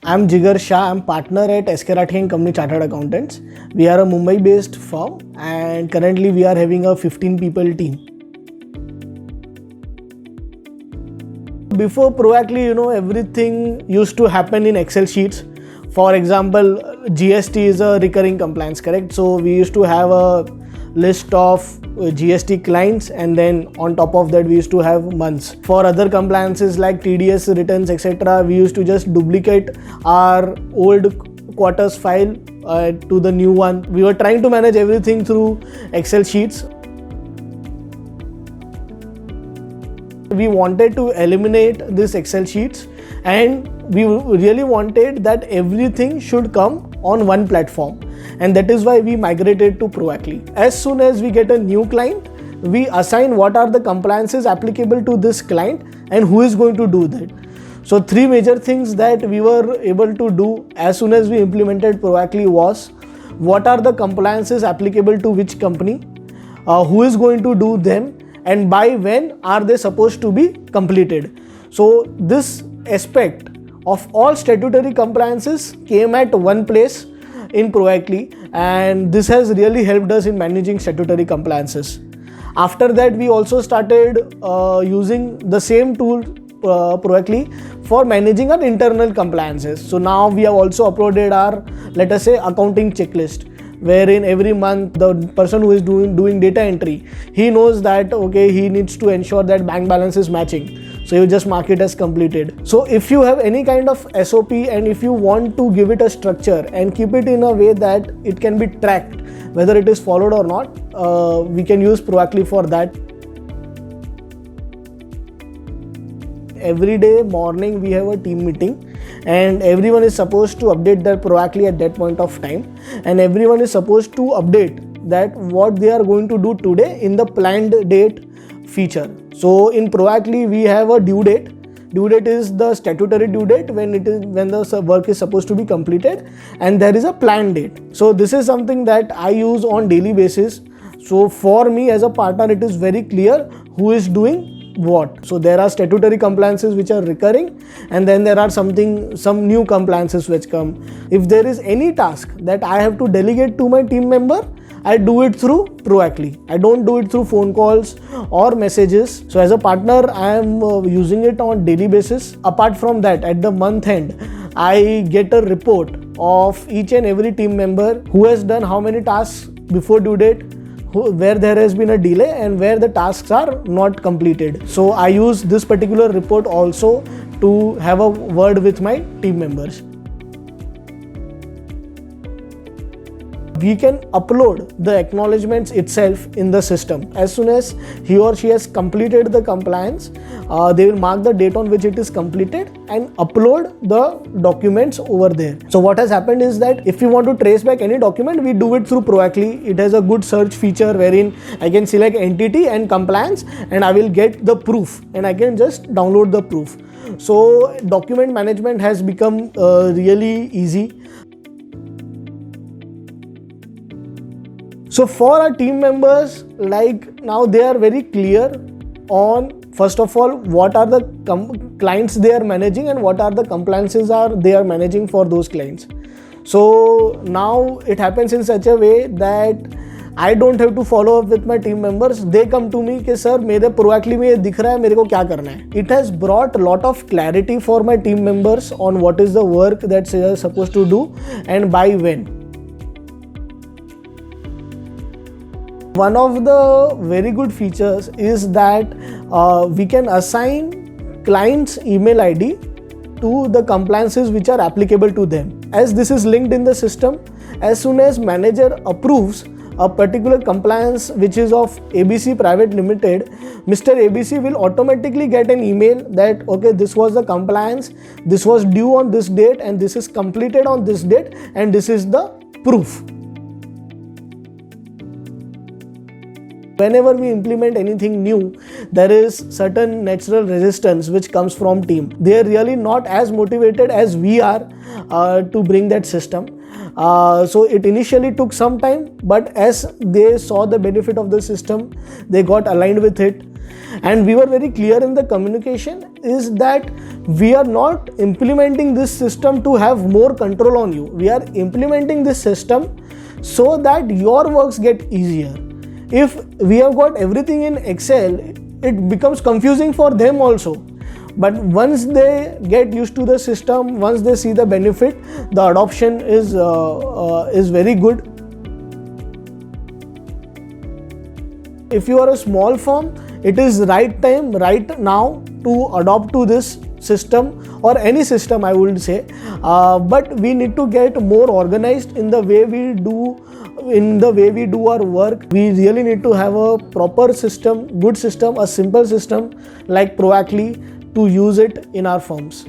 I'm Jigar Shah. I'm partner at SK Rathi & Company Chartered Accountants. We are a Mumbai-based firm and currently we are having a 15 people team. Before Proactly, everything used to happen in Excel sheets. For example, GST is a recurring compliance, correct? So we used to have a list of GST clients and then on top of that we used to have months. For other compliances like TDS returns, etc., we used to just duplicate our old quarters file to the new one. We were trying to manage everything through Excel sheets. We wanted to eliminate this Excel sheets and we really wanted that everything should come on one platform, and that is why we migrated to Proactly. As soon as we get a new client, we assign what are the compliances applicable to this client and who is going to do that. So three major things that we were able to do as soon as we implemented Proactly was what are the compliances applicable to which company, who is going to do them, and by when are they supposed to be completed. So this aspect of all statutory compliances came at one place in Proactly, and this has really helped us in managing statutory compliances. After that, we also started using the same tool Proactly for managing our internal compliances. So now we have also uploaded our, let us say, accounting checklist, wherein every month the person who is doing data entry, he knows that okay, he needs to ensure that bank balance is matching. So you just mark it as completed. So if you have any kind of SOP and if you want to give it a structure and keep it in a way that it can be tracked, whether it is followed or not, we can use Proactly for that. Every day morning we have a team meeting and everyone is supposed to update their Proactly at that point of time, and everyone is supposed to update that what they are going to do today in the planned date feature. So in Proactly we have a due date. Due date is the statutory due date when the work is supposed to be completed, and there is a planned date. So this is something that I use on daily basis. So for me as a partner, it is very clear who is doing what. So there are statutory compliances which are recurring, and then there are some new compliances which come. If there is any task that I have to delegate to my team member, I do it through Proactly. I don't do it through phone calls or messages. So as a partner, I am using it on daily basis. Apart from that, at the month end, I get a report of each and every team member who has done how many tasks before due date, where there has been a delay and where the tasks are not completed. So I use this particular report also to have a word with my team members. We can upload the acknowledgements itself in the system. As soon as he or she has completed the compliance, they will mark the date on which it is completed and upload the documents over there. So what has happened is that if we want to trace back any document, we do it through Proactly. It has a good search feature wherein I can select entity and compliance and I will get the proof and I can just download the proof. So document management has become really easy. So for our team members, like now they are very clear on, first of all, what are the clients they are managing and what are the compliances they are managing for those clients. So now it happens in such a way that I don't have to follow up with my team members. They come to me कि sir मेरे Proactly में ये दिख रहा है, मेरे को क्या करना है. It has brought a lot of clarity for my team members on what is the work that they are supposed to do and by when. One of the very good features is that we can assign client's email ID to the compliances which are applicable to them. As this is linked in the system, as soon as manager approves a particular compliance which is of ABC Private Limited, Mr. ABC will automatically get an email that okay, this was the compliance, this was due on this date and this is completed on this date and this is the proof. Whenever we implement anything new, there is certain natural resistance which comes from team. They are really not as motivated as we are to bring that system. So it initially took some time, but as they saw the benefit of the system, they got aligned with it. and we were very clear in the communication is that we are not implementing this system to have more control on you. We are implementing this system so that your works get easier. If we have got everything in Excel, it becomes confusing for them also. But once they get used to the system, once they see the benefit, the adoption is very good. If you are a small firm, it is right time, right now to adopt to this system or any system, I would say. But we need to get more organized in the way we do our work. We really need to have a proper system, good system, a simple system like Proactly to use it in our firms.